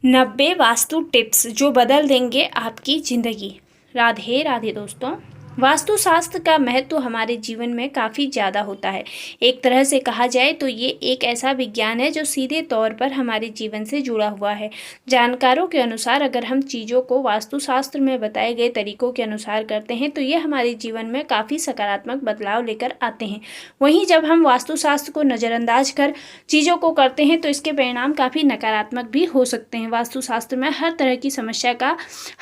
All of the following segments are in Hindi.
90 वास्तु टिप्स जो बदल देंगे आपकी ज़िंदगी। राधे राधे दोस्तों। वास्तुशास्त्र का महत्व हमारे जीवन में काफ़ी ज़्यादा होता है। एक तरह से कहा जाए तो ये एक ऐसा विज्ञान है जो सीधे तौर पर हमारे जीवन से जुड़ा हुआ है। जानकारों के अनुसार अगर हम चीज़ों को वास्तुशास्त्र में बताए गए तरीकों के अनुसार करते हैं तो ये हमारे जीवन में काफ़ी सकारात्मक बदलाव लेकर आते हैं। वहीं जब हम वास्तुशास्त्र को नज़रअंदाज कर चीज़ों को करते हैं तो इसके परिणाम काफ़ी नकारात्मक भी हो सकते हैं। वास्तुशास्त्र में हर तरह की समस्या का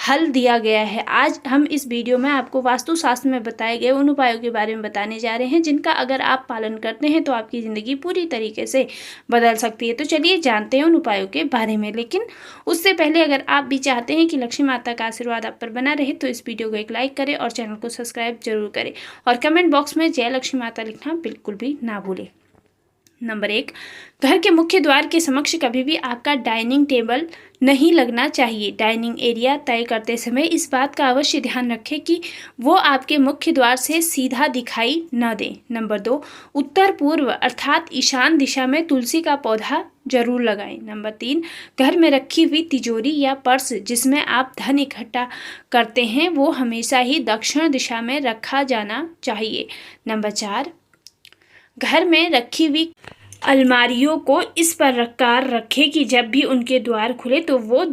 हल दिया गया है। आज हम इस वीडियो में आपको वास्तुशास्त्र में बताए गए उन उपायों के बारे में बताने जा रहे हैं जिनका अगर आप पालन करते हैं तो आपकी ज़िंदगी पूरी तरीके से बदल सकती है। तो चलिए जानते हैं उन उपायों के बारे में। लेकिन उससे पहले अगर आप भी चाहते हैं कि लक्ष्मी माता का आशीर्वाद आप पर बना रहे तो इस वीडियो को एक लाइक करें और चैनल को सब्सक्राइब जरूर करें और कमेंट बॉक्स में जय लक्ष्मी माता लिखना बिल्कुल भी ना भूलें। नंबर 1, घर के मुख्य द्वार के समक्ष कभी भी आपका डाइनिंग टेबल नहीं लगना चाहिए। डाइनिंग एरिया तय करते समय इस बात का अवश्य ध्यान रखें कि वो आपके मुख्य द्वार से सीधा दिखाई न दे। नंबर 2, उत्तर पूर्व अर्थात ईशान दिशा में तुलसी का पौधा जरूर लगाएं। नंबर 3, घर में रखी हुई तिजोरी या पर्स जिसमें आप धन इकट्ठा करते हैं वो हमेशा ही दक्षिण दिशा में रखा जाना चाहिए। नंबर 4, घर में रखी हुई अलमारियों को इस प्रकार रखें कि जब भी उनके द्वार खुले तो वो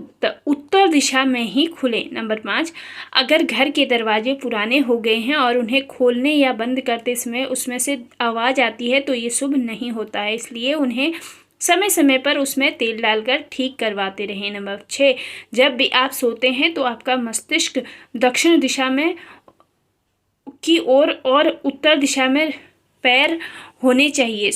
उत्तर दिशा में ही खुले। नंबर 5, अगर घर के दरवाजे पुराने हो गए हैं और उन्हें खोलने या बंद करते समय उसमें से आवाज़ आती है तो ये शुभ नहीं होता है, इसलिए उन्हें समय समय पर उसमें तेल डालकर ठीक करवाते रहें। नंबर 6, जब भी आप सोते हैं तो आपका मस्तिष्क दक्षिण दिशा में की ओर और उत्तर दिशा में पैर होने चाहिए।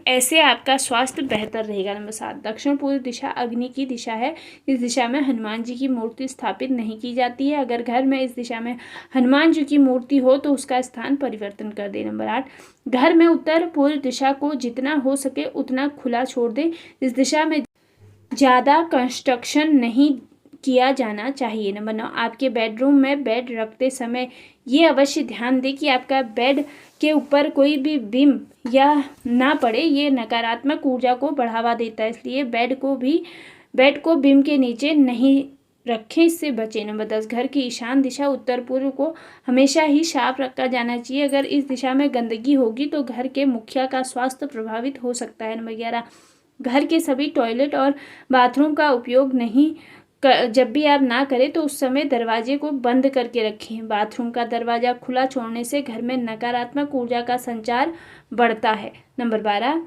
ऐसे आपका स्वास्थ्य बेहतर रहेगा। नंबर 7, दक्षिण पूर्व दिशा अग्नि की दिशा है। इस दिशा में हनुमान जी की मूर्ति स्थापित नहीं की जाती है। अगर घर में इस दिशा में हनुमान जी की मूर्ति हो तो उसका स्थान परिवर्तन कर दे। नंबर 8, घर में उत्तर पूर्व दिशा को जितना हो सके उतना खुला छोड़ दे। इस दिशा में ज़्यादा कंस्ट्रक्शन नहीं किया जाना चाहिए। नंबर 9, आपके बेडरूम में बेड रखते समय ये अवश्य ध्यान दें कि आपका बेड के ऊपर कोई भी बीम या ना पड़े, ये नकारात्मक ऊर्जा को बढ़ावा देता है, इसलिए बेड को बीम के नीचे नहीं रखें, इससे बचें। नंबर 10, घर की ईशान दिशा उत्तर पूर्व को हमेशा ही साफ रखा जाना चाहिए। अगर इस दिशा में गंदगी होगी तो घर के मुखिया का स्वास्थ्य प्रभावित हो सकता है। नंबर 11, घर के सभी टॉयलेट और बाथरूम का उपयोग जब भी आप ना करें तो उस समय दरवाजे को बंद करके रखें। बाथरूम का दरवाज़ा खुला छोड़ने से घर में नकारात्मक ऊर्जा का संचार बढ़ता है। नंबर 12,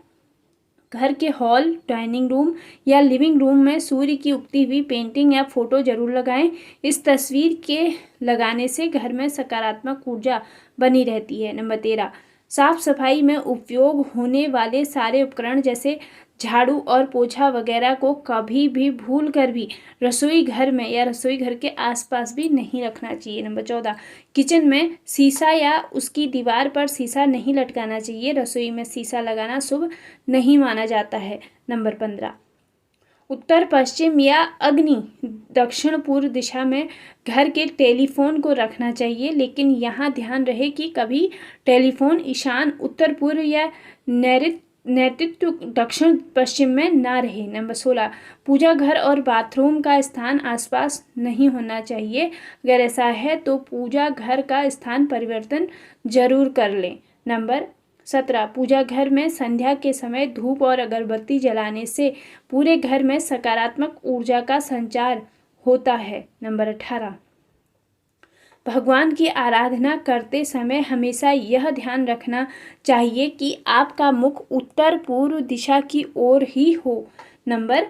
घर के हॉल, डाइनिंग रूम या लिविंग रूम में सूर्य की उगती हुई पेंटिंग या फोटो जरूर लगाएं। इस तस्वीर के लगाने से घर में सकारात्मक ऊर्जा बनी रहती है। नंबर 13, साफ सफाई में उपयोग होने वाले सारे उपकरण जैसे झाड़ू और पोछा वगैरह को कभी भी भूल कर भी रसोई घर में या रसोई घर के आसपास भी नहीं रखना चाहिए। नंबर 14, किचन में शीशा या उसकी दीवार पर शीशा नहीं लटकाना चाहिए। रसोई में शीशा लगाना शुभ नहीं माना जाता है। नंबर 15, उत्तर पश्चिम या अग्नि दक्षिण पूर्व दिशा में घर के टेलीफोन को रखना चाहिए, लेकिन यहाँ ध्यान रहे कि कभी टेलीफोन ईशान, उत्तर पूर्व या नैऋत्य दक्षिण पश्चिम में ना रहे। नंबर 16, पूजा घर और बाथरूम का स्थान आसपास नहीं होना चाहिए। अगर ऐसा है तो पूजा घर का स्थान परिवर्तन जरूर कर लें। नंबर 17, पूजा घर में संध्या के समय धूप और अगरबत्ती जलाने से पूरे घर में सकारात्मक ऊर्जा का संचार होता है। नंबर 18, भगवान की आराधना करते समय हमेशा यह ध्यान रखना चाहिए कि आपका मुख उत्तर पूर्व दिशा की ओर ही हो। नंबर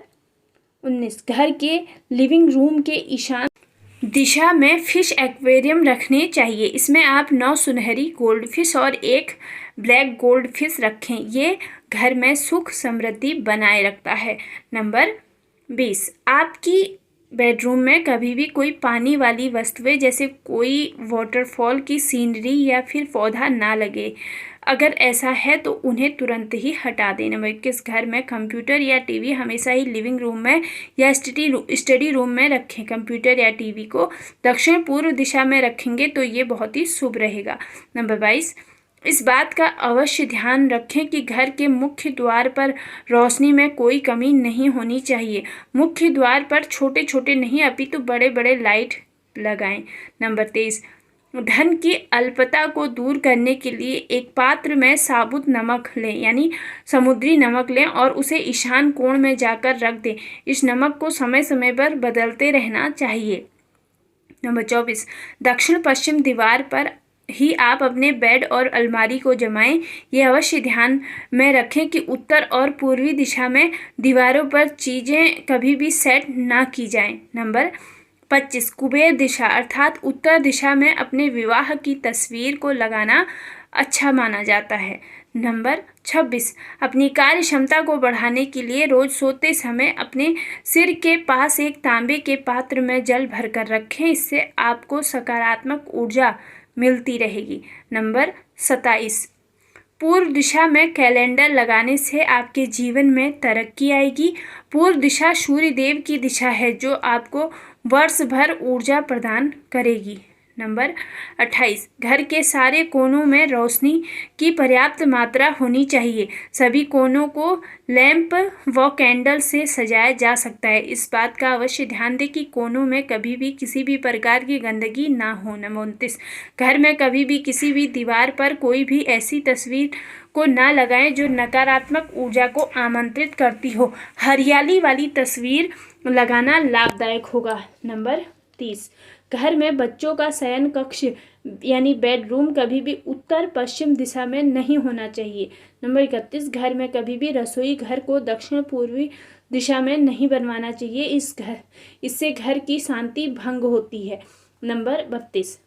19, घर के लिविंग रूम के ईशान दिशा में फिश एक्वेरियम रखने चाहिए। इसमें आप 9 सुनहरी गोल्ड फिश और 1 ब्लैक गोल्ड फिश रखें। ये घर में सुख समृद्धि बनाए रखता है। नंबर 20, आपकी बेडरूम में कभी भी कोई पानी वाली वस्तुएं जैसे कोई वाटरफॉल की सीनरी या फिर पौधा ना लगे। अगर ऐसा है तो उन्हें तुरंत ही हटा दें। नंबर 21, घर में कंप्यूटर या टीवी हमेशा ही लिविंग रूम में या स्टडी रूम में रखें। कंप्यूटर या टीवी को दक्षिण पूर्व दिशा में रखेंगे तो ये बहुत ही शुभ रहेगा। नंबर 22, इस बात का अवश्य ध्यान रखें कि घर के मुख्य द्वार पर रोशनी में कोई कमी नहीं होनी चाहिए। मुख्य द्वार पर छोटे छोटे नहीं अपितु बड़े बड़े लाइट लगाएं। नंबर 23, धन की अल्पता को दूर करने के लिए एक पात्र में साबुत नमक लें, यानी समुद्री नमक लें और उसे ईशान कोण में जाकर रख दें। इस नमक को समय समय पर बदलते रहना चाहिए। नंबर 24, दक्षिण पश्चिम दीवार पर ही आप अपने बेड और अलमारी को जमाएं। ये अवश्य ध्यान में रखें कि उत्तर और पूर्वी दिशा में दीवारों पर चीज़ें कभी भी सेट ना की जाएं। नंबर 25, कुबेर दिशा अर्थात उत्तर दिशा में अपने विवाह की तस्वीर को लगाना अच्छा माना जाता है। नंबर 26, अपनी कार्य क्षमता को बढ़ाने के लिए रोज सोते समय अपने सिर के पास एक तांबे के पात्र में जल भरकर रखें। इससे आपको सकारात्मक ऊर्जा मिलती रहेगी। नंबर 27, पूर्व दिशा में कैलेंडर लगाने से आपके जीवन में तरक्की आएगी। पूर्व दिशा सूर्य देव की दिशा है जो आपको वर्ष भर ऊर्जा प्रदान करेगी। नंबर 28, घर के सारे कोनों में रोशनी की पर्याप्त मात्रा होनी चाहिए। सभी कोनों को लैंप व कैंडल से सजाया जा सकता है। इस बात का अवश्य ध्यान दें कि कोनों में कभी भी किसी भी प्रकार की गंदगी ना हो। नंबर 29, घर में कभी भी किसी भी दीवार पर कोई भी ऐसी तस्वीर को ना लगाएं जो नकारात्मक ऊर्जा को आमंत्रित करती हो। हरियाली वाली तस्वीर लगाना लाभदायक होगा। नंबर 30, घर में बच्चों का शयन कक्ष यानी बेडरूम कभी भी उत्तर पश्चिम दिशा में नहीं होना चाहिए। नंबर 31, घर में कभी भी रसोई घर को दक्षिण पूर्वी दिशा में नहीं बनवाना चाहिए। इससे घर की शांति भंग होती है। नंबर 32,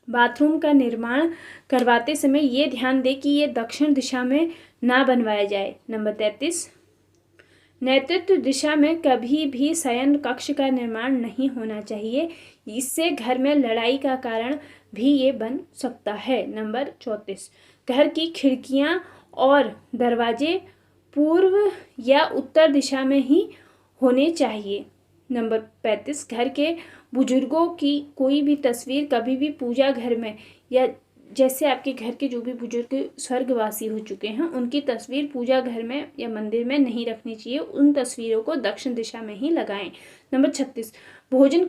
बाथरूम का निर्माण करवाते समय ये ध्यान दें कि ये दक्षिण दिशा में ना बनवाया जाए। नंबर 33, नैऋत्य दिशा में कभी भी शयन कक्ष का निर्माण नहीं होना चाहिए। इससे घर में लड़ाई का कारण भी ये बन सकता है। नंबर 34, घर की खिड़कियां और दरवाजे पूर्व या उत्तर दिशा में ही होने चाहिए। नंबर 35, घर के बुजुर्गों की कोई भी तस्वीर कभी भी पूजा घर में या जैसे आपके घर के जो भी बुजुर्ग स्वर्गवासी हो चुके हैं उनकी तस्वीर पूजा घर में या मंदिर में नहीं रखनी चाहिए। उन तस्वीरों को दक्षिण दिशा में ही लगाएं। नंबर 36, भोजन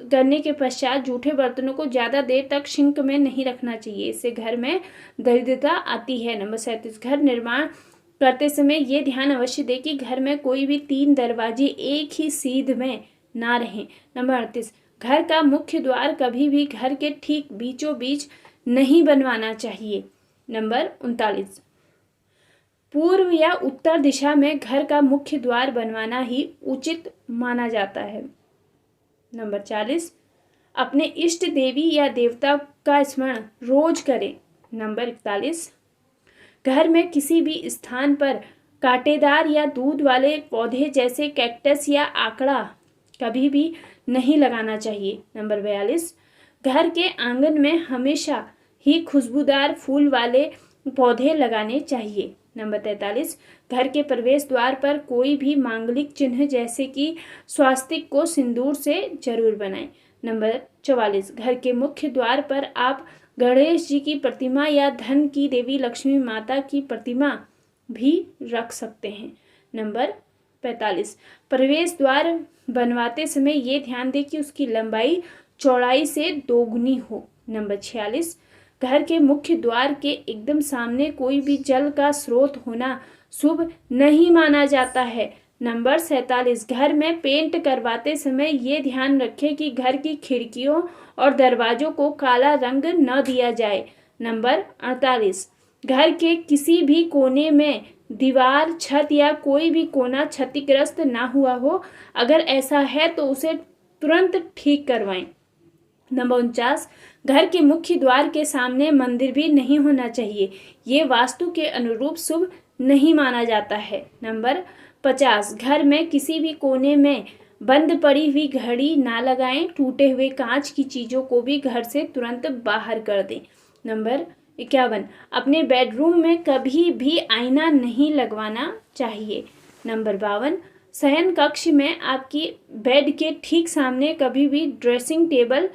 करने के पश्चात जूठे बर्तनों को ज़्यादा देर तक सिंक में नहीं रखना चाहिए। इससे घर में दरिद्रता आती है। नंबर 37, घर निर्माण करते समय ये ध्यान अवश्य दें कि घर में कोई भी 3 दरवाजे एक ही सीध में ना रहें। नंबर 38, घर का मुख्य द्वार कभी भी घर के ठीक बीचों बीच नहीं बनवाना चाहिए। नंबर 39, पूर्व या उत्तर दिशा में घर का मुख्य द्वार बनवाना ही उचित माना जाता है। नंबर 40, अपने इष्ट देवी या देवता का स्मरण रोज करें। नंबर 41, घर में किसी भी स्थान पर कांटेदार या दूध वाले पौधे जैसे कैक्टस या आकड़ा कभी भी नहीं लगाना चाहिए। नंबर 42, घर के आंगन में हमेशा ही खुशबूदार फूल वाले पौधे लगाने चाहिए। नंबर 43, घर के प्रवेश द्वार पर कोई भी मांगलिक चिन्ह जैसे कि स्वास्तिक को सिंदूर से जरूर बनाएं। नंबर 44, घर के मुख्य द्वार पर आप गणेश जी की प्रतिमा या धन की देवी लक्ष्मी माता की प्रतिमा भी रख सकते हैं। नंबर 45, प्रवेश द्वार बनवाते समय ये ध्यान दें कि उसकी लंबाई चौड़ाई से दोगुनी हो। नंबर 46, घर के मुख्य द्वार के एकदम सामने कोई भी जल का स्रोत होना शुभ नहीं माना जाता है। नंबर 47, घर में पेंट करवाते समय ये ध्यान रखें कि घर की खिड़कियों और दरवाजों को काला रंग न दिया जाए। नंबर 48, घर के किसी भी कोने में दीवार, छत या कोई भी कोना क्षतिग्रस्त ना हुआ हो। अगर ऐसा है तो उसे तुरंत ठीक करवाएं। नंबर 49, घर के मुख्य द्वार के सामने मंदिर भी नहीं होना चाहिए। ये वास्तु के अनुरूप शुभ नहीं माना जाता है। नंबर 50, घर में किसी भी कोने में बंद पड़ी हुई घड़ी ना लगाएं। टूटे हुए कांच की चीज़ों को भी घर से तुरंत बाहर कर दें। नंबर 51, अपने बेडरूम में कभी भी आईना नहीं लगवाना चाहिए। नंबर 52, शयन कक्ष में आपकी बेड के ठीक सामने कभी भी ड्रेसिंग टेबल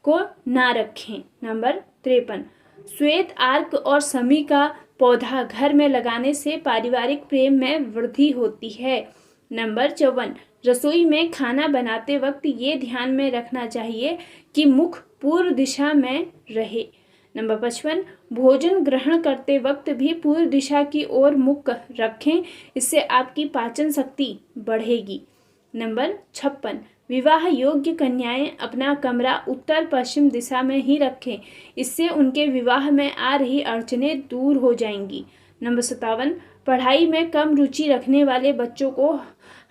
को ना रखें। नंबर 53, श्वेत आर्क और शमी का पौधा घर में लगाने से पारिवारिक प्रेम में वृद्धि होती है। नंबर 54, रसोई में खाना बनाते वक्त ये ध्यान में रखना चाहिए कि मुख पूर्व दिशा में रहे। नंबर 55, भोजन ग्रहण करते वक्त भी पूर्व दिशा की ओर मुख रखें, इससे आपकी पाचन शक्ति बढ़ेगी। नंबर 56, विवाह योग्य कन्याएं अपना कमरा उत्तर पश्चिम दिशा में ही रखें, इससे उनके विवाह में आ रही अड़चनें दूर हो जाएंगी। नंबर 57, पढ़ाई में कम रुचि रखने वाले बच्चों को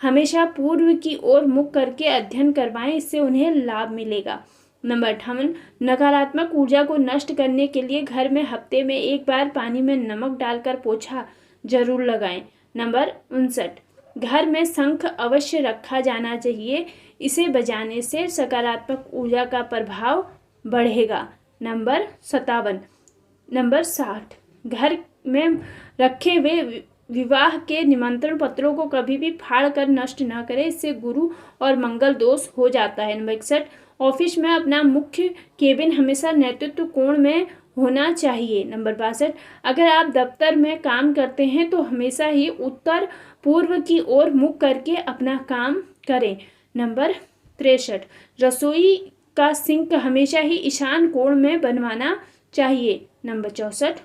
हमेशा पूर्व की ओर मुख करके अध्ययन करवाएं, इससे उन्हें लाभ मिलेगा। नंबर 58, नकारात्मक ऊर्जा को नष्ट करने के लिए घर में हफ्ते में एक बार पानी में नमक डालकर पोछा जरूर लगाएं। नंबर 59, घर में शंख अवश्य रखा जाना चाहिए, इसे बजाने से सकारात्मक ऊर्जा का प्रभाव बढ़ेगा। नंबर 57, नंबर 60, घर में रखे हुए विवाह के निमंत्रण पत्रों को कभी भी फाड़ कर नष्ट न करें, इससे गुरु और मंगल दोष हो जाता है। नंबर 61, ऑफिस में अपना मुख्य केबिन हमेशा नेतृत्व कोण में होना चाहिए। नंबर 62, अगर आप दफ्तर में काम करते हैं तो हमेशा ही उत्तर पूर्व की ओर मुख करके अपना काम करें। नंबर 63, रसोई का सिंक हमेशा ही ईशान कोण में बनवाना चाहिए। नंबर 64,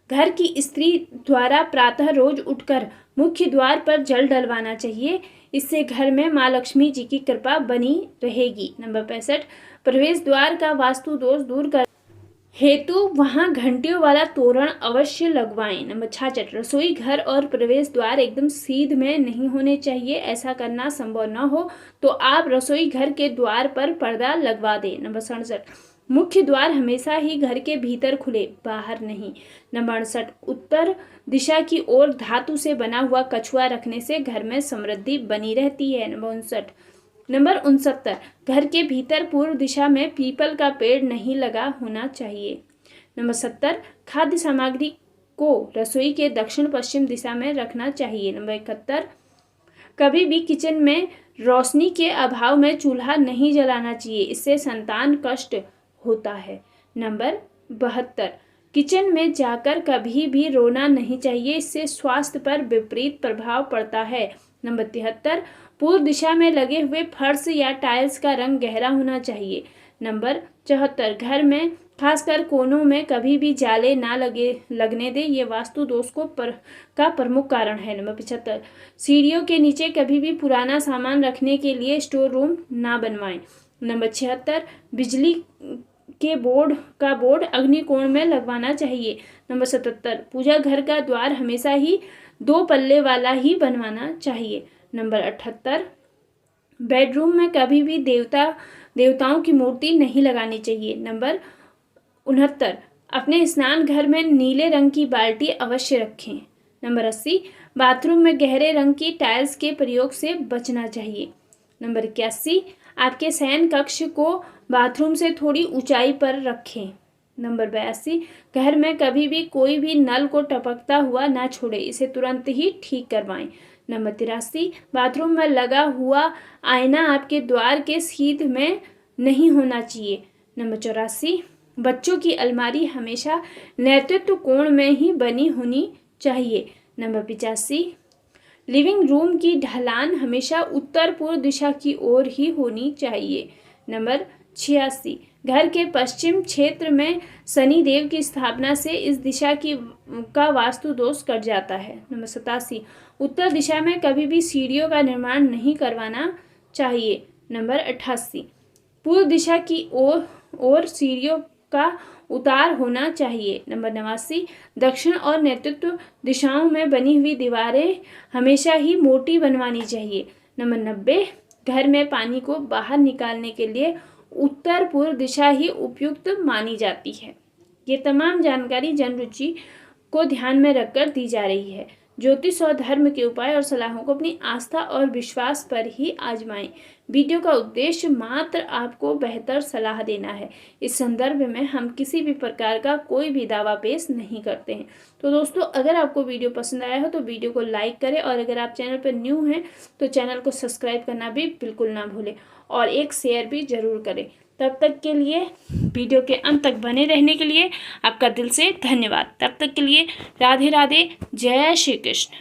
घर की स्त्री द्वारा प्रातः रोज उठकर मुख्य द्वार पर जल डलवाना चाहिए, इससे घर में माँ लक्ष्मी जी की कृपा बनी रहेगी। नंबर 65, प्रवेश द्वार का वास्तु दोष दूर कर हेतु वहां घंटियों वाला तोरण अवश्य लगवाएं। नंबर 66, रसोई घर और प्रवेश द्वार एकदम सीध में नहीं होने चाहिए, ऐसा करना संभव न हो तो आप रसोई घर के द्वार पर पर्दा लगवा दें। नंबर 67, मुख्य द्वार हमेशा ही घर के भीतर खुले, बाहर नहीं। नंबर 68, उत्तर दिशा की ओर धातु से बना हुआ कछुआ रखने से घर में समृद्धि बनी रहती है। नंबर 69, घर के भीतर पूर्व दिशा में पीपल का पेड़ नहीं लगा होना चाहिए। नंबर 70, खाद्य सामग्री को रसोई के दक्षिण पश्चिम दिशा में रखना चाहिए। नंबर 71, कभी भी किचन में रोशनी के अभाव में चूल्हा नहीं जलाना चाहिए, इससे संतान कष्ट होता है। नंबर 72, किचन में जाकर कभी भी रोना नहीं चाहिए, इससे स्वास्थ्य पर विपरीत प्रभाव पड़ता है। नंबर 73, पूर्व दिशा में लगे हुए फर्श या टाइल्स का रंग गहरा होना चाहिए। नंबर 74, घर में खासकर कोनों में कभी भी जाले ना लगने दे, ये वास्तु दोष का प्रमुख कारण है। नंबर 75, सीढ़ियों के नीचे कभी भी पुराना सामान रखने के लिए स्टोर रूम ना बनवाएं। नंबर 76, बिजली के बोर्ड अग्निकोण में लगवाना चाहिए। नंबर 77, पूजा घर का द्वार हमेशा ही 2 पल्ले वाला ही बनवाना चाहिए। नंबर 78, बेडरूम में कभी भी देवताओं की मूर्ति नहीं लगानी चाहिए। नंबर 69, अपने स्नान घर में नीले रंग की बाल्टी अवश्य रखें। नंबर 80, बाथरूम में गहरे रंग की टाइल्स के प्रयोग से बचना चाहिए। नंबर 81, आपके शयन कक्ष को बाथरूम से थोड़ी ऊंचाई पर रखें। नंबर 82, घर में कभी भी कोई भी नल को टपकता हुआ ना छोड़े, इसे तुरंत ही ठीक करवाएं। नंबर 83, बाथरूम में लगा हुआ आईना आपके द्वार के सीध में नहीं होना चाहिए। नंबर 84, बच्चों की अलमारी हमेशा नेतृत्व कोण में ही बनी होनी चाहिए। नंबर 85, लिविंग रूम की ढलान हमेशा उत्तर पूर्व दिशा की ओर ही होनी चाहिए। नंबर 86, घर के पश्चिम क्षेत्र में शनि देव की स्थापना से इस दिशा का वास्तु दोष कट जाता है। नंबर 87, उत्तर दिशा में कभी भी सीढ़ियों का निर्माण नहीं करवाना चाहिए। नंबर 88, पूर्व दिशा की ओर सीढ़ियों का उतार होना चाहिए। नंबर 89, दक्षिण और नेतृत्व दिशाओं में बनी हुई दीवारें हमेशा ही मोटी बनवानी चाहिए। नंबर 90, घर में पानी को बाहर निकालने के लिए उत्तर पूर्व दिशा ही उपयुक्त मानी जाती है। ये तमाम जानकारी जन रुचि को ध्यान में रखकर दी जा रही है। ज्योतिष और धर्म के उपाय और सलाहों को अपनी आस्था और विश्वास पर ही आजमाएं। वीडियो का उद्देश्य मात्र आपको बेहतर सलाह देना है। इस संदर्भ में हम किसी भी प्रकार का कोई भी दावा पेश नहीं करते हैं। तो दोस्तों, अगर आपको वीडियो पसंद आया हो तो वीडियो को लाइक करें, और अगर आप चैनल पर न्यू हैं तो चैनल को सब्सक्राइब करना भी बिल्कुल ना भूलें, और एक शेयर भी जरूर करें, तब तक के लिए वीडियो के अंत तक बने रहने के लिए आपका दिल से धन्यवाद। तब तक के लिए राधे राधे, जय श्री कृष्ण।